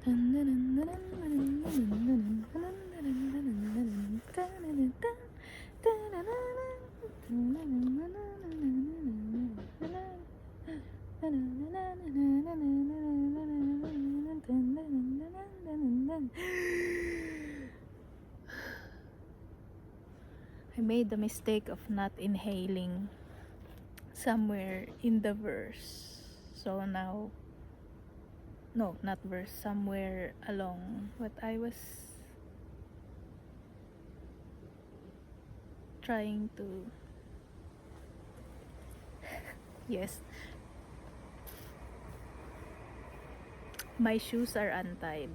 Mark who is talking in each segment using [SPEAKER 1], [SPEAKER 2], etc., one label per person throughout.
[SPEAKER 1] I made the mistake of not inhaling somewhere in the verse. So now, no, not verse, somewhere along what I was trying to. Yes, my shoes are untied.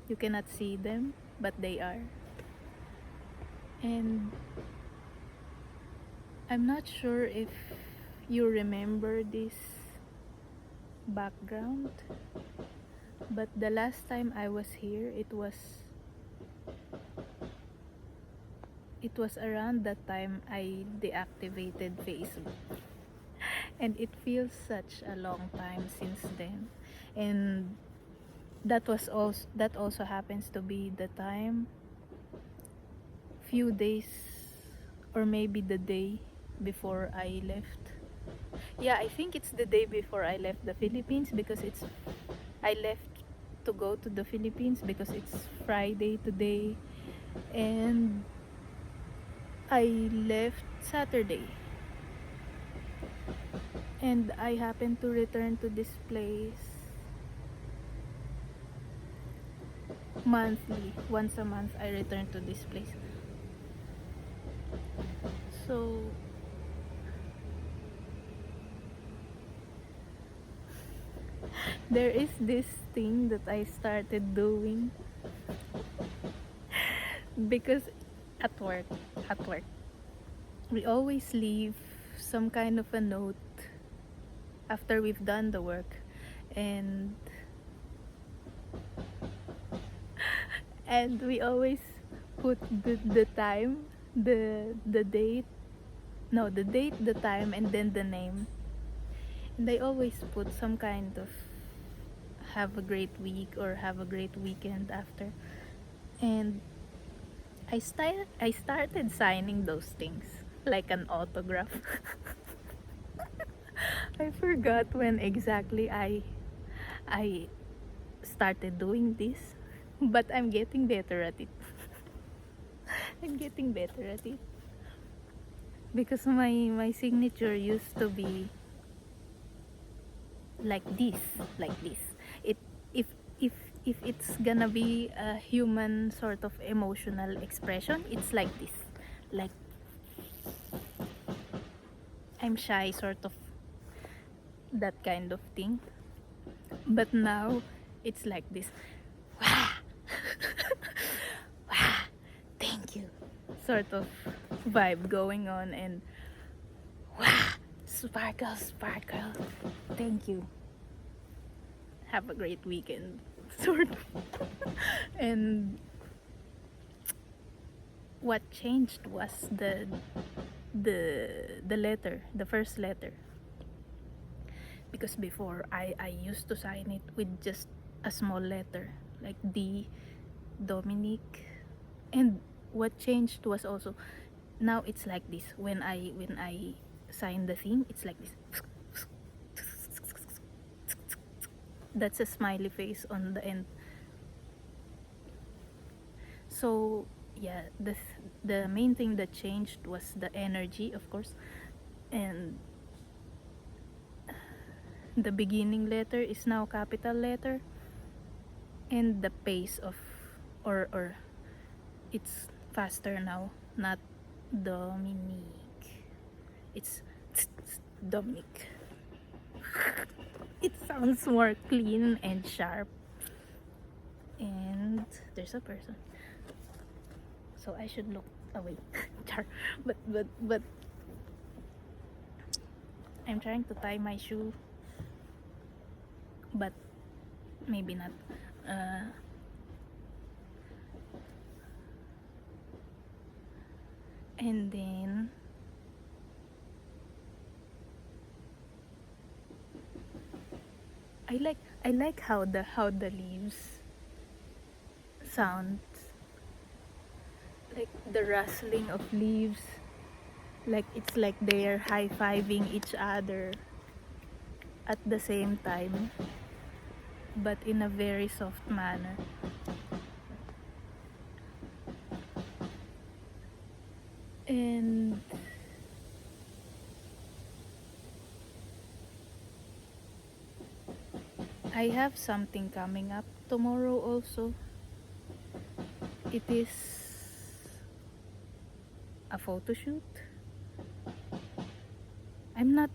[SPEAKER 1] You cannot see them, but they are. And I'm not sure if you remember this background, but the last time I was here, it was around that time I deactivated Facebook. And it feels such a long time since then. And that also happens to be the time, few days, or maybe the day before I left. Yeah, I think it's the day before I left the Philippines, because I left to go to the Philippines because it's Friday today, and I left Saturday, and I happened to return to this place monthly. Once a month I return to this place. So there is this thing that I started doing, because at work at work we always leave some kind of a note after we've done the work, and we always put the time, the date, no, the date, the time, and then the name. And I always put some kind of have a great week or have a great weekend after. And I started signing those things like an autograph. I forgot when exactly I started doing this, but I'm getting better at it. I'm getting better at it, because my signature used to be like this, like this. It if if if it's gonna be a human sort of emotional expression, it's like this, like I'm shy, sort of that kind of thing. But now it's like this. Wah! Wah! Thank you, sort of vibe going on. And wah! Sparkle, sparkle, thank you, have a great weekend, sort of. And what changed was the letter, the first letter. Because before I used to sign it with just a small letter, like D, Dominic. And what changed was also, now it's like this. When I sign the thing, it's like this. That's a smiley face on the end. So yeah, the main thing that changed was the energy, of course. And the beginning letter is now capital letter, and the pace of, or it's faster now, not Dominique, it's Dominic. It sounds more clean and sharp. And there's a person, so I should look away. Char. But I'm trying to tie my shoe, but maybe not. uh, and then I like how the leaves sounds, like the rustling of leaves, like it's like they're high-fiving each other at the same time, but in a very soft manner. And I have something coming up tomorrow also. It is a photo shoot. I'm not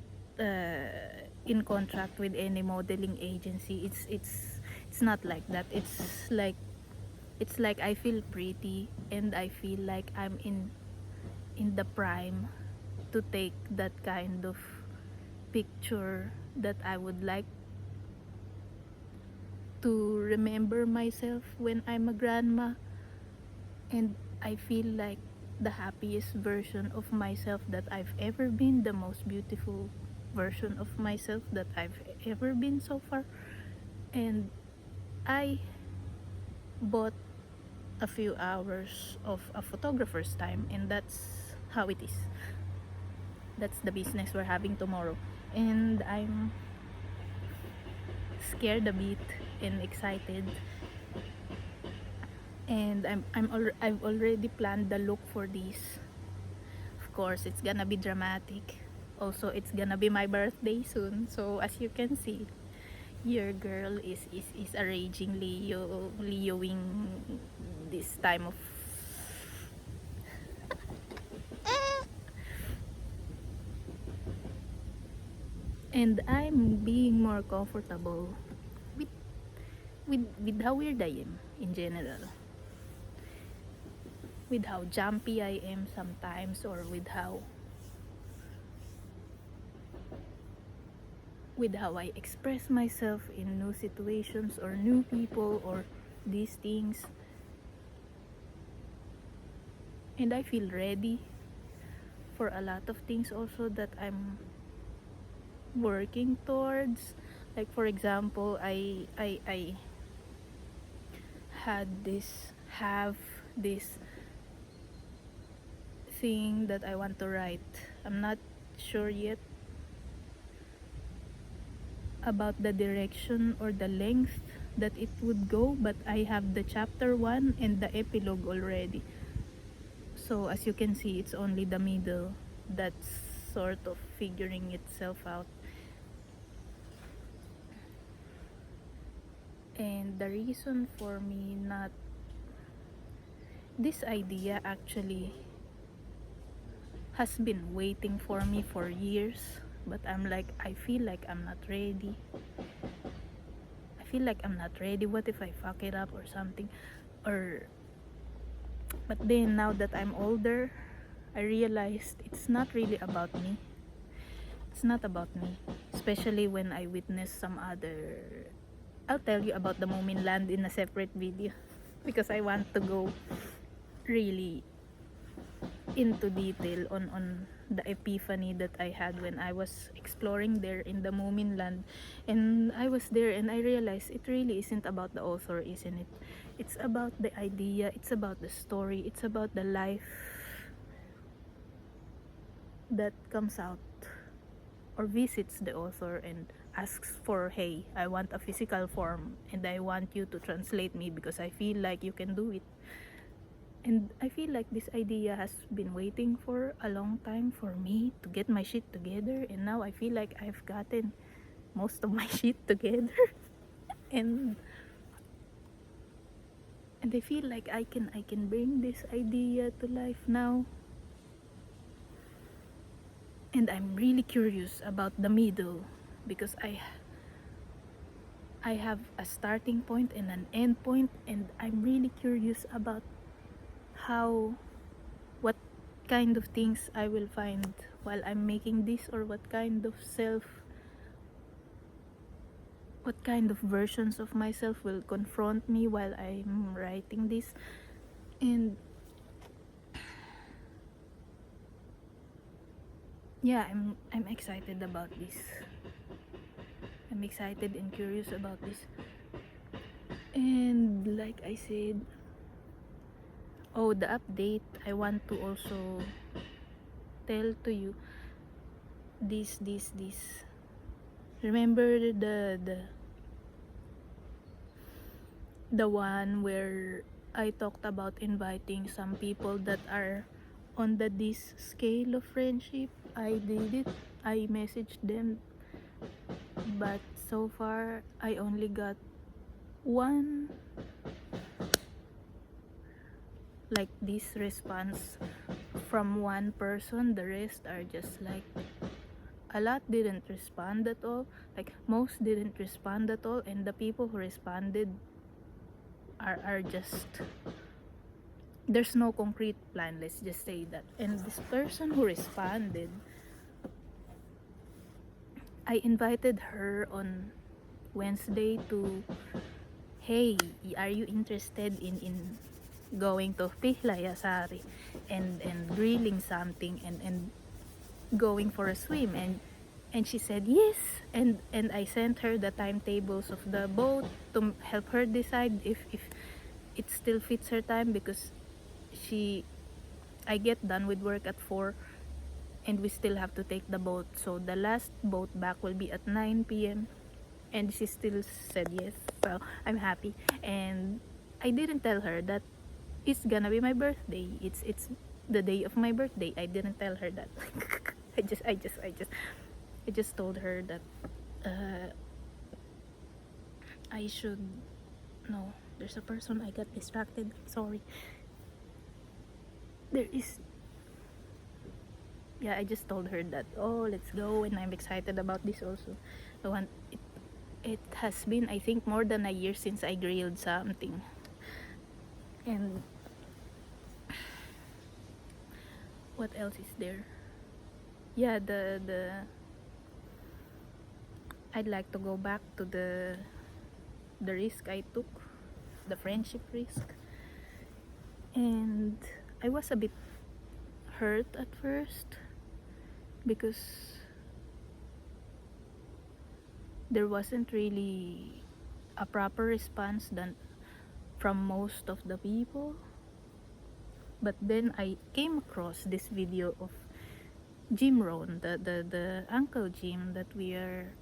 [SPEAKER 1] in contract with any modeling agency. It's not like that. It's like I feel pretty and I feel like I'm in the prime to take that kind of picture that I would like to remember myself when I'm a grandma. And I feel like the happiest version of myself that I've ever been, the most beautiful version of myself that I've ever been so far. And I bought a few hours of a photographer's time, and that's how it is. That's the business we're having tomorrow. And I'm scared a bit and excited. And I've already planned the look for this. Of course, it's gonna be dramatic. Also, it's gonna be my birthday soon. So as you can see, your girl is a raging Leoing this time of. And I'm being more comfortable with with how weird I am in general. With how jumpy I am sometimes, or with how I express myself in new situations or new people or these things. And I feel ready for a lot of things also that I'm working towards. Like for example, I have this thing that I want to write. I'm not sure yet about the direction or the length that it would go, but I have the chapter 1 and the epilogue already. So as you can see, it's only the middle that's sort of figuring itself out. And the reason for me not this idea actually has been waiting for me for years, but I feel like I'm not ready. I feel like I'm not ready. What if I fuck it up or something? Or but then now that I'm older, I realized it's not really about me. It's not about me, especially when I witness some other. I'll tell you about the Moomin Land in a separate video because I want to go really into detail on the epiphany that I had when I was exploring there in the Moomin Land. And I was there and I realized it really isn't about the author, isn't it? It's about the idea, it's about the story, it's about the life that comes out or visits the author and asks for, hey, I want a physical form and I want you to translate me because I feel like you can do it. And I feel like this idea has been waiting for a long time for me to get my shit together, and now I feel like I've gotten most of my shit together. and and I feel like I can bring this idea to life now. And I'm really curious about the middle because I have a starting point and an end point, and I'm really curious about how what kind of things I will find while I'm making this, or what kind of versions of myself will confront me while I'm writing this. And yeah, I'm excited about this. I'm excited and curious about this. And like I said, Oh, the update. I want to also tell to you this. Remember the one where I talked about inviting some people that are on the this scale of friendship. I did it. I messaged them, but so far I only got one like this response from one person. The rest are just like, a lot didn't respond at all, like most didn't respond at all, and the people who responded are just, there's no concrete plan, let's just say that. And this person who responded, I invited her on Wednesday to, hey, are you interested in going to Pihlayassari and grilling something and going for a swim? And she said yes, and I sent her the timetables of the boat to help her decide if it still fits her time, because she I get done with work at 4 and we still have to take the boat, so the last boat back will be at 9 p.m. and she still said yes, so I'm happy. And I didn't tell her that it's gonna be my birthday. It's the day of my birthday. I didn't tell her that. I just told her that uh, I should, no, there's a person, I got distracted, sorry. There is, yeah, I just told her that, oh, let's go, and I'm excited about this also. I want it. It has been, I think, more than a year since I grilled something. And what else is there? Yeah, the I'd like to go back to the risk I took, the friendship risk. And I was a bit hurt at first because there wasn't really a proper response done from most of the people. But then I came across this video of Jim Rohn, the Uncle Jim, that we are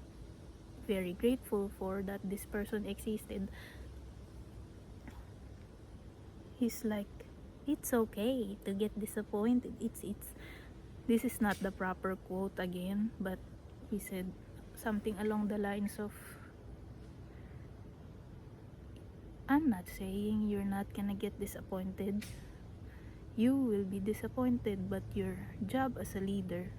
[SPEAKER 1] very grateful for, that this person existed. He's like, it's okay to get disappointed. It's this is not the proper quote again, but he said something along the lines of, I'm not saying you're not gonna get disappointed. You will be disappointed, but your job as a leader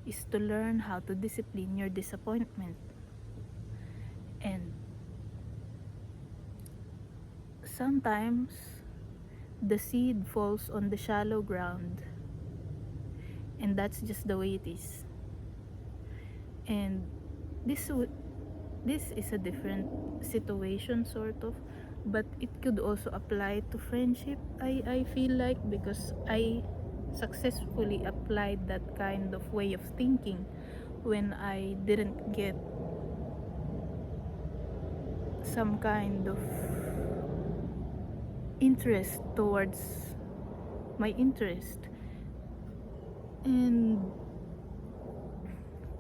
[SPEAKER 1] is to learn how to discipline your disappointment. And sometimes the seed falls on the shallow ground, and that's just the way it is. And this is a different situation, sort of, but it could also apply to friendship, I feel like, because I successfully applied that kind of way of thinking when I didn't get some kind of interest towards my interest. And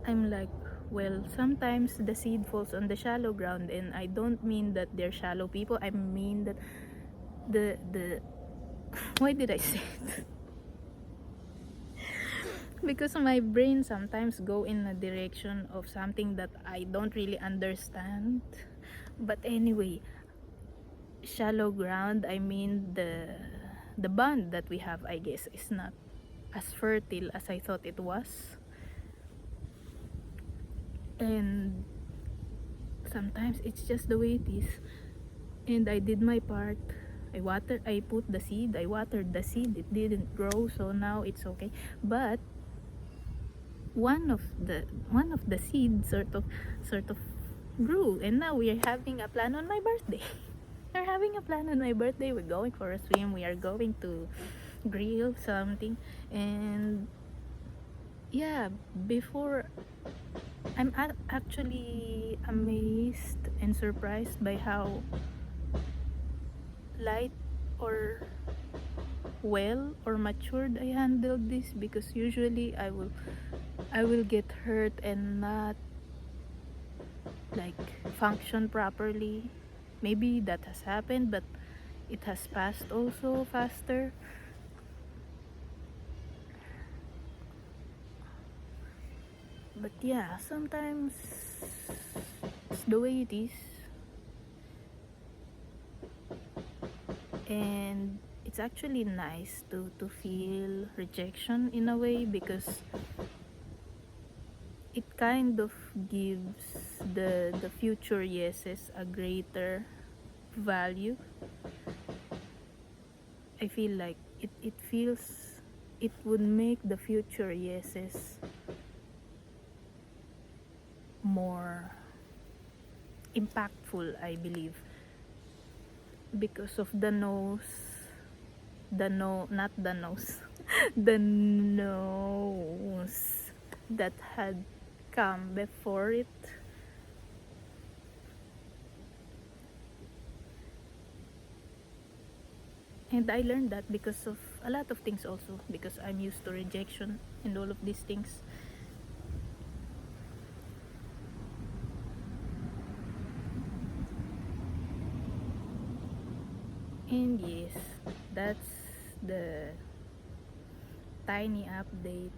[SPEAKER 1] I'm like, well, sometimes the seed falls on the shallow ground, and I don't mean that they're shallow people. I mean that the why did I say it? Because my brain sometimes go in a direction of something that I don't really understand. But anyway, shallow ground, I mean the bond that we have, I guess, is not as fertile as I thought it was. And sometimes it's just the way it is. And I did my part. I put the seed, I watered the seed, it didn't grow, so now it's okay. But one of the seeds sort of grew, and now we are having a plan on my birthday. We're having a plan on my birthday. We're going for a swim, we are going to grill something. And yeah, before, I'm actually amazed and surprised by how light or well or matured I handled this, because usually I will get hurt and not like function properly. Maybe that has happened, but it has passed also faster. But yeah, sometimes it's the way it is. And it's actually nice to feel rejection in a way, because it kind of gives the future yeses a greater value. I feel like it feels, it would make the future yeses more impactful, I believe, because of the nose, the no not the nose the nose that had come before it. And I learned that because of a lot of things, also because I'm used to rejection and all of these things. And yes, that's the tiny update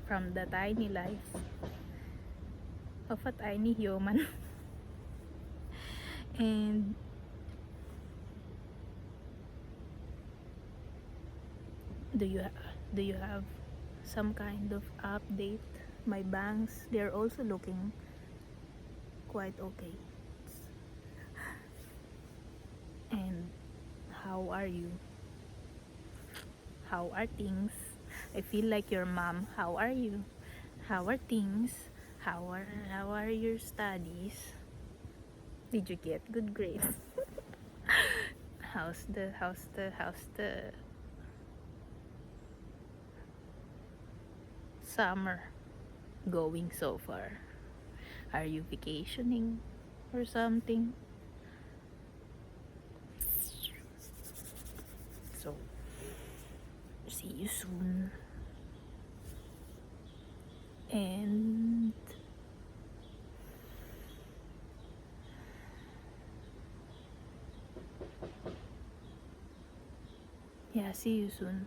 [SPEAKER 1] from the tiny life of a tiny human. And do you do you have some kind of update? My bangs, they're also looking quite okay. And how are you? How are things? I feel like your mom. How are you? How are things? How are your studies? Did you get good grades? How's the summer going so far? Are you vacationing or something? So, see you soon. And yeah, see you soon.